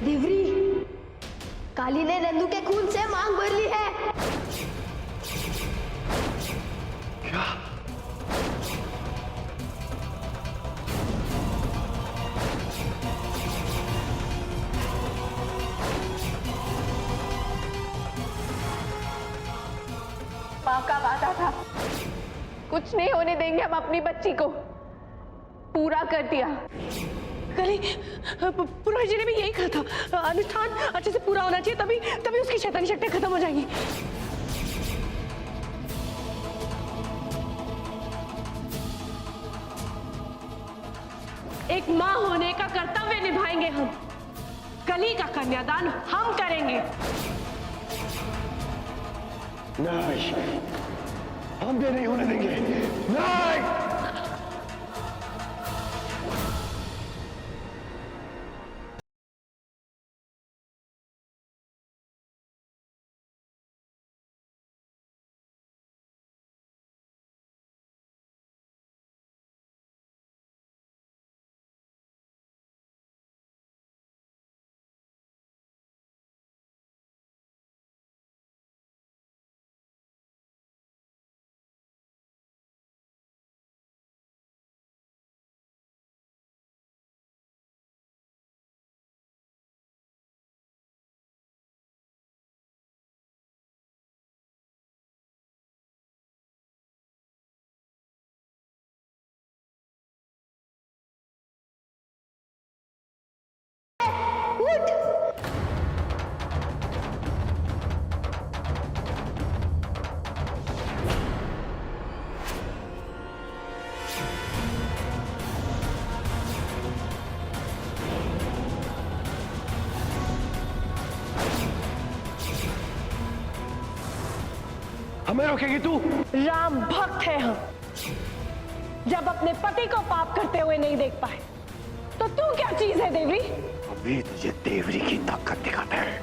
देवरी, काली ने नंदू के खून से मांग भर ली है। क्या? माँ का वादा था, कुछ नहीं होने देंगे हम अपनी बच्ची को, पूरा कर दिया। कली, पुरोहित जी ने भी यही कहा था, अनुष्ठान अच्छे से पूरा होना चाहिए, तभी तभी उसकी शैतानी शक्तियां खत्म हो जाएंगी। एक माँ होने का कर्तव्य निभाएंगे हम। कली का कन्यादान हम करेंगे। नहीं, हम ये नहीं होने देंगे। नहीं। हमें रोकेगी तू? राम भक्त है हम। जब अपने पति को पाप करते हुए नहीं देख पाए तो तू क्या चीज है देवरी? अभी तुझे देवरी की ताकत दिखाते हैं।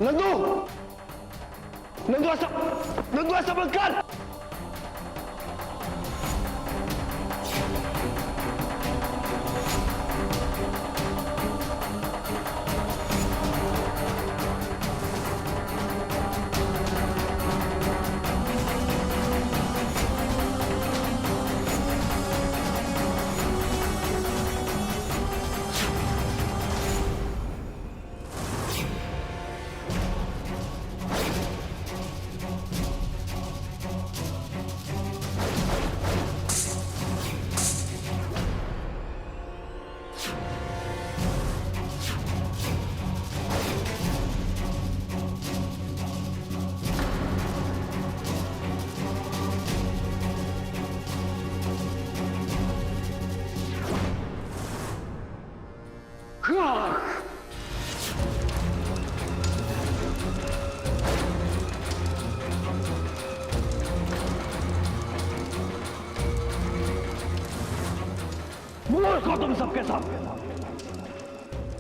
नंदू, नंदू ऐसा मत कर। मूर्ख हो तुम सबके सब।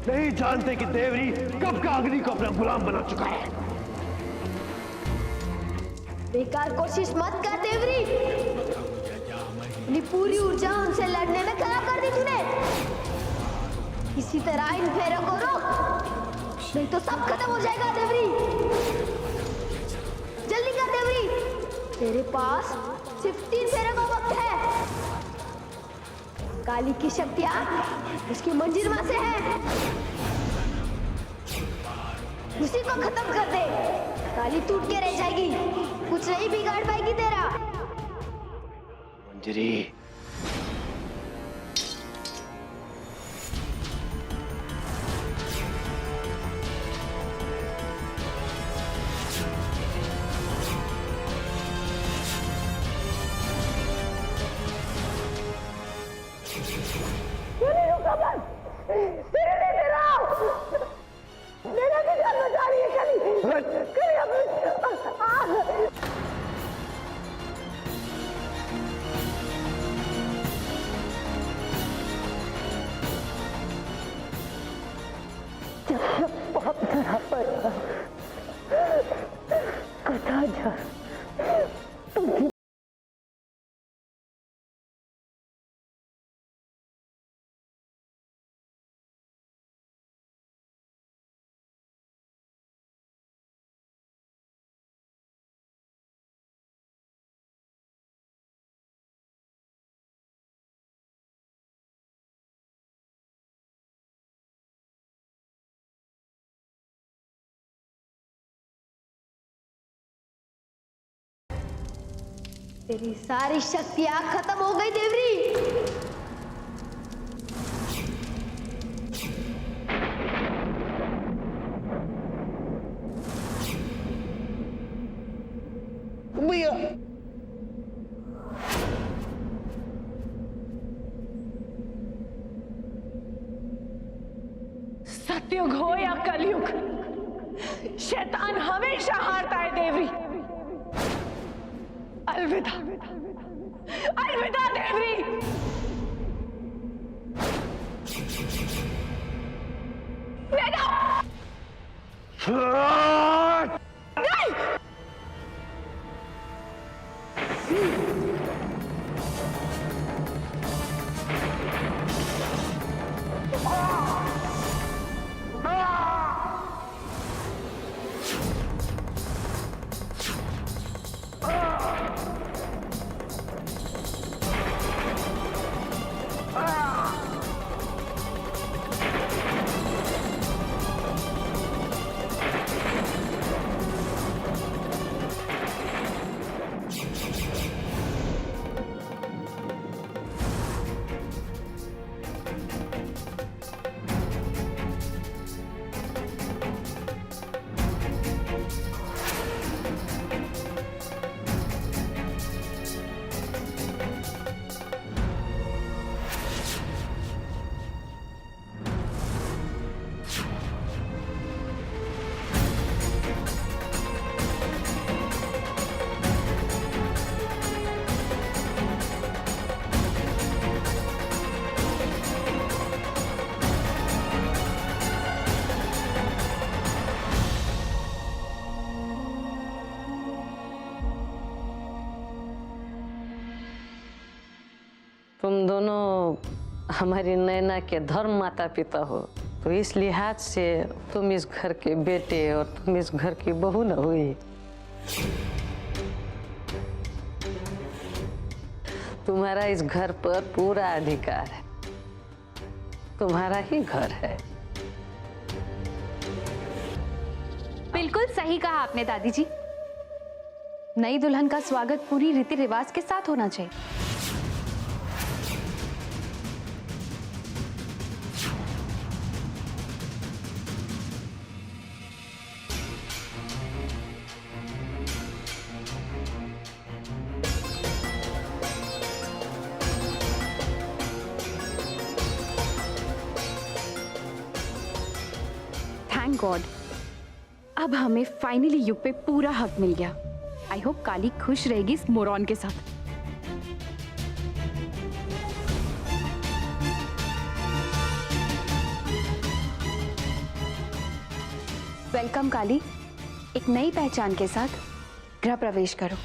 नहीं जानते कि देवरी कब का अग्नि को अपना गुलाम बना चुका है। बेकार कोशिश मत कर देवरी, अपनी पूरी ऊर्जा उनसे लड़ने में खराब कर दी तूने। इसी तरह इन फेरों को रोक, नहीं तो सब खत्म हो जाएगा देवरी। जल्दी कर देवरी, तेरे पास सिर्फ 3 फेरों का वक्त है। काली की शक्तियां उसकी मंजिरमा से है, उसी को खत्म कर दे। काली टूट के रह जाएगी, कुछ नहीं बिगाड़ पाएगी तेरा। मंजरी, तेरी सारी शक्तियां खत्म हो गई देवरी। भैया सतयुग हो या कलयुग, शैतान हमेशा हारता है देवरी। अलविदा, अलविदा देवरी। ले जाओ। नहीं। तुम दोनों हमारी नैना के धर्म माता पिता हो, तो इस लिहाज से तुम इस घर के बेटे और तुम इस घर की बहू न हुई। तुम्हारा इस घर पर पूरा अधिकार है, तुम्हारा ही घर है। बिल्कुल सही कहा आपने दादी जी। नई दुल्हन का स्वागत पूरी रीति रिवाज के साथ होना चाहिए। थैंक गॉड, अब हमें फाइनली युग पे पूरा हक मिल गया। आई होप काली खुश रहेगी इस मोरॉन के साथ। वेलकम काली। एक नई पहचान के साथ गृह प्रवेश करो।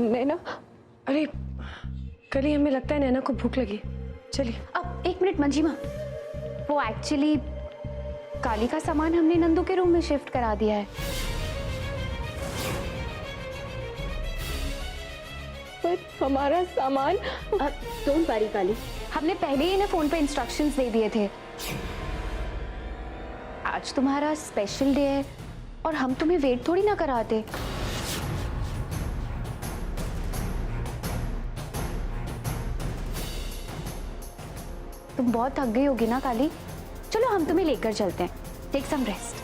नैना, अरे कली हमें लगता है नैना को भूख लगी। चलिए। अब एक मिनट मंजिमा, वो एक्चुअली काली का सामान हमने नंदू के रूम में शिफ्ट करा दिया है। पर हमारा सामान। डोंट वरी काली, हमने पहले ही इन्हें फोन पे इंस्ट्रक्शंस दे दिए थे। आज तुम्हारा स्पेशल डे है और हम तुम्हें वेट थोड़ी ना कराते। तुम बहुत थक गई होगी ना काली, चलो हम तुम्हें लेकर चलते हैं। Take some rest.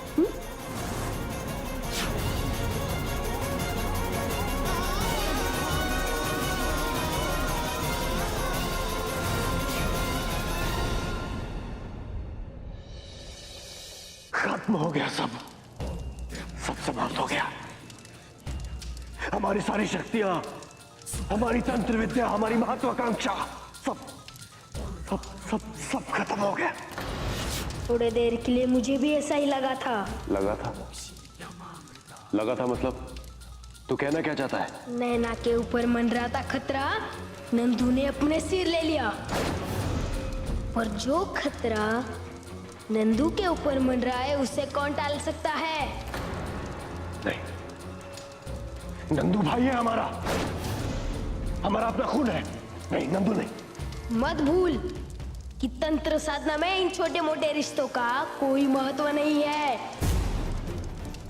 खत्म हो गया सब समाप्त हो गया। हमारी सारी शक्तियां, हमारी तंत्र विद्या, हमारी महत्वाकांक्षा सब सब सब सब खत्म हो गया। थोड़ी देर के लिए मुझे भी ऐसा ही लगा था। लगा था मतलब तू कहना क्या चाहता है? नैना के ऊपर मंडराता खतरा नंदू ने अपने सिर ले लिया, पर जो खतरा नंदू के ऊपर मंडराए उसे कौन टाल सकता है? नहीं, नंदू भाई है हमारा अपना खून है। नहीं, नंदू नहीं। मत भूल कि तंत्र साधना में इन छोटे मोटे रिश्तों का कोई महत्व नहीं है।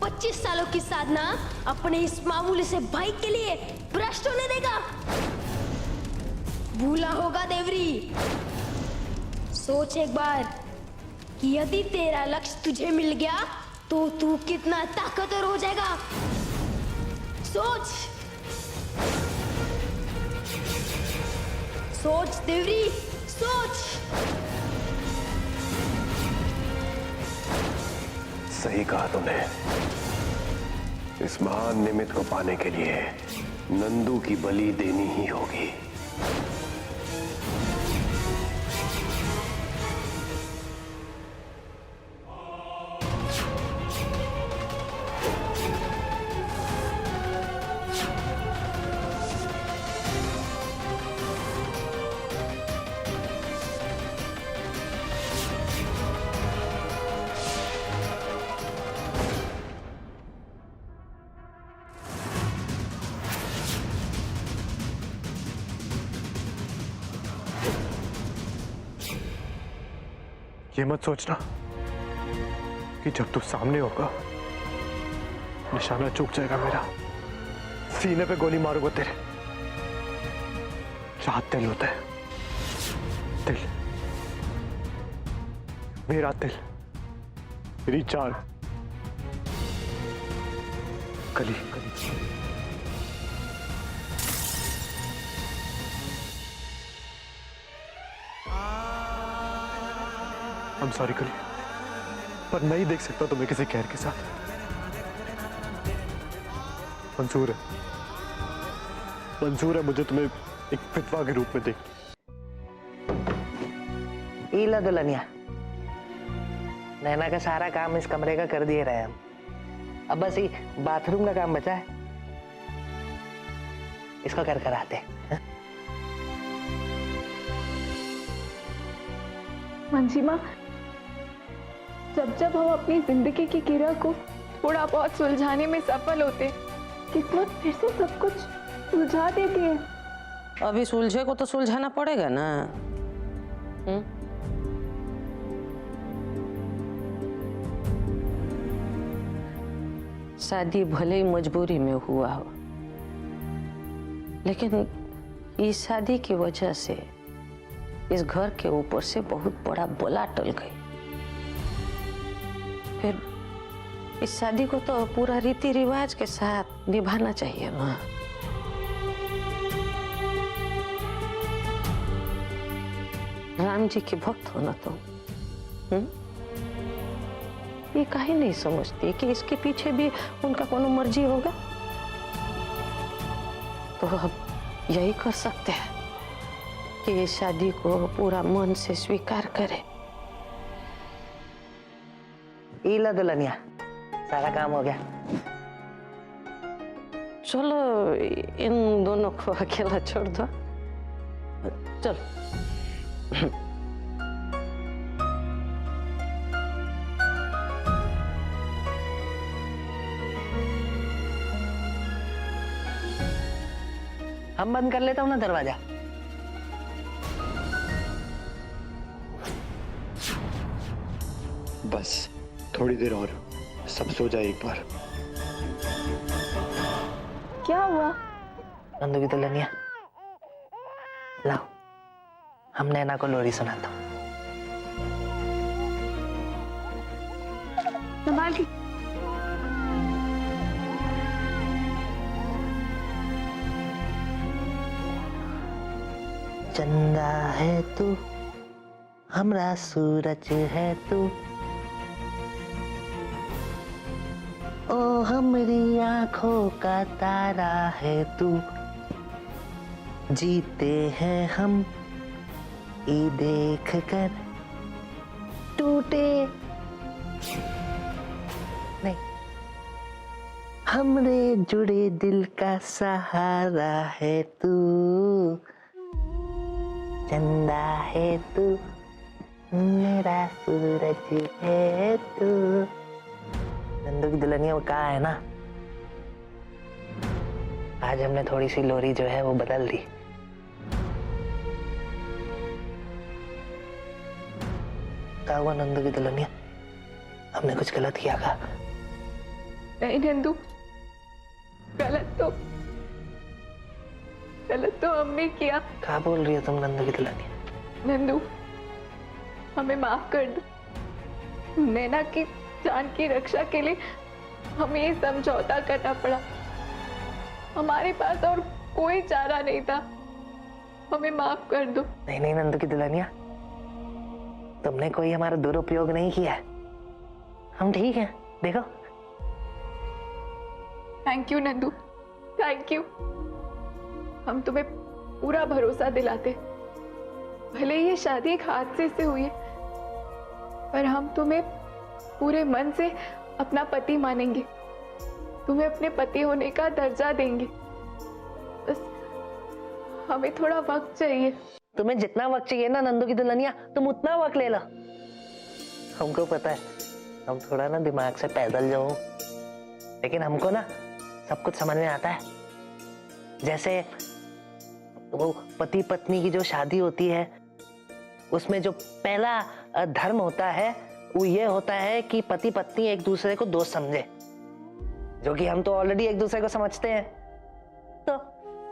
25 सालों की साधना अपने इस मामूली से भाई के लिए भ्रष्ट होने देगा? भूला होगा देवरी। सोच एक बार कि यदि तेरा लक्ष्य तुझे मिल गया तो तू कितना ताकतवर हो जाएगा। सोच सोच देवरी, सोच। सही कहा तूने। इस महान निमित्त को पाने के लिए नंदू की बलि देनी ही होगी। ये मत सोचना कि जब तू सामने होगा निशाना चूक जाएगा मेरा। सीने पे गोली मारूंगा तेरे। जहां दिल होता है, दिल, मेरा दिल, मेरी जान, कली। I'm sorry कली, पर नहीं देख सकता तुम्हें किसी गैर के साथ। मंजूर है मुझे तुम्हें एक विधवा के रूप में देख। ईला दुल्हनिया, नैना का सारा काम इस कमरे का कर दिए रहे हम। अब बस ये बाथरूम का काम बचा है, इसको कर कर आते हैं। मंजिमा, जब जब हम अपनी जिंदगी की कीड़ा को थोड़ा बहुत सुलझाने में सफल होते, किस्मत फिर से सब कुछ सुलझा देती है। अभी सुलझे को तो सुलझाना पड़ेगा ना। शादी भले ही मजबूरी में हुआ हो, लेकिन इस शादी की वजह से इस घर के ऊपर से बहुत बड़ा बला टल गई। फिर इस शादी को तो पूरा रीति रिवाज के साथ निभाना चाहिए ना। राम जी के भक्त हो ना तुम, ये काहे नहीं समझती कि इसके पीछे भी उनका कोनो मर्जी होगा। तो अब यही कर सकते हैं कि इस शादी को पूरा मन से स्वीकार करे। ला दुल्हनिया, सारा काम हो गया। चलो इन दोनों को अकेला छोड़ दो। चलो। हम बंद कर लेता हूँ ना दरवाजा। बस थोड़ी देर और, सब सो जाए एक बार। क्या हुआ? नंदू की दुल्हनिया, लाओ हम नैना को लोरी सुनाता हूँ। संभाल के। चंदा है तू, हमरा सूरज है तू, ओ हमरी आंखों का तारा है तू, जीते हैं हम ये देख कर टूटे नहीं, हमरे जुड़े दिल का सहारा है तू, चंदा है तू, मेरा सूरज है तू। नंदू की दुल्हनिया वो कहा है ना, आज हमने थोड़ी सी लोरी जो है वो बदल दी। क्या हुआ नंदू की दुल्हनिया, हमने कुछ गलत किया क्या? नहीं नंदू, गलत तो हमने किया। क्या बोल रही हो तुम नंदू की दुल्हनिया? नंदू, हमें माफ कर दो। नैना की जान की रक्षा के लिए हमें ये समझौता करना पड़ा। हमारे पास और कोई चारा नहीं था। हमें माफ कर दो। नहीं नहीं नंदू की दुल्हनिया, तुमने कोई हमारा दुरुपयोग नहीं किया है। हम ठीक हैं, देखो। Thank you Nandu, thank you. हम तुम्हें पूरा भरोसा दिलाते। भले ये शादी एक हादसे से हुई है, पर हम तुम्हें पूरे मन से अपना पति मानेंगे। तुम्हें अपने पति होने का दर्जा देंगे। बस हमें थोड़ा वक्त चाहिए। तुम्हें जितना वक्त चाहिए ना नंदू की दुल्हनिया, तुम उतना वक्त ले लो। हमको पता है हम थोड़ा ना दिमाग से पैदल जो, लेकिन हमको ना सब कुछ समझ में आता है। जैसे वो पति पत्नी की जो शादी होती है, उसमें जो पहला धर्म होता है वो ये होता है कि पति पत्नी एक दूसरे को दोस्त समझे, जो कि हम तो ऑलरेडी एक दूसरे को समझते हैं, तो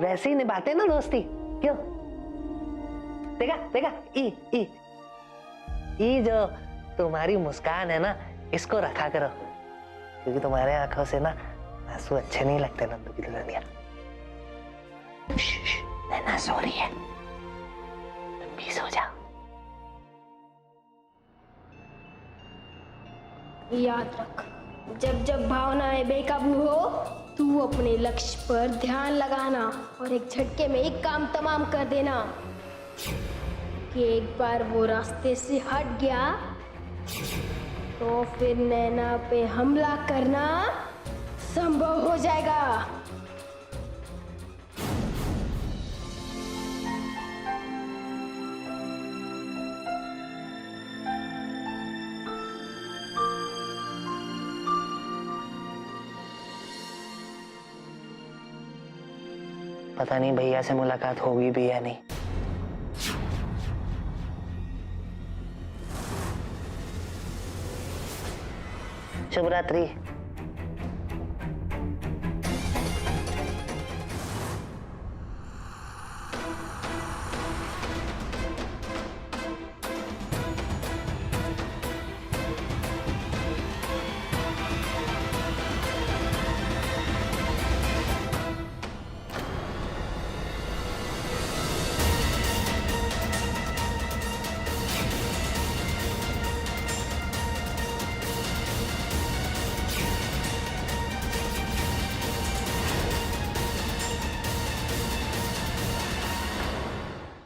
वैसे ही निभाते हैं ना दोस्ती। क्यों? देखा देखा, ई जो तुम्हारी मुस्कान है ना, इसको रखा करो, क्योंकि तुम्हारे आंखों से ना आंसू अच्छे नहीं लगते नंदू की दुल्हनिया। नैना सो रही है, तुम भी सो जाओ। याद रख, जब जब भावनाएं बेकाबू हो, तू अपने लक्ष्य पर ध्यान लगाना और एक झटके में एक काम तमाम कर देना। कि एक बार वो रास्ते से हट गया तो फिर नैना पे हमला करना संभव हो जाएगा। पता नहीं भैया से मुलाकात होगी भी या नहीं। शुभ रात्रि।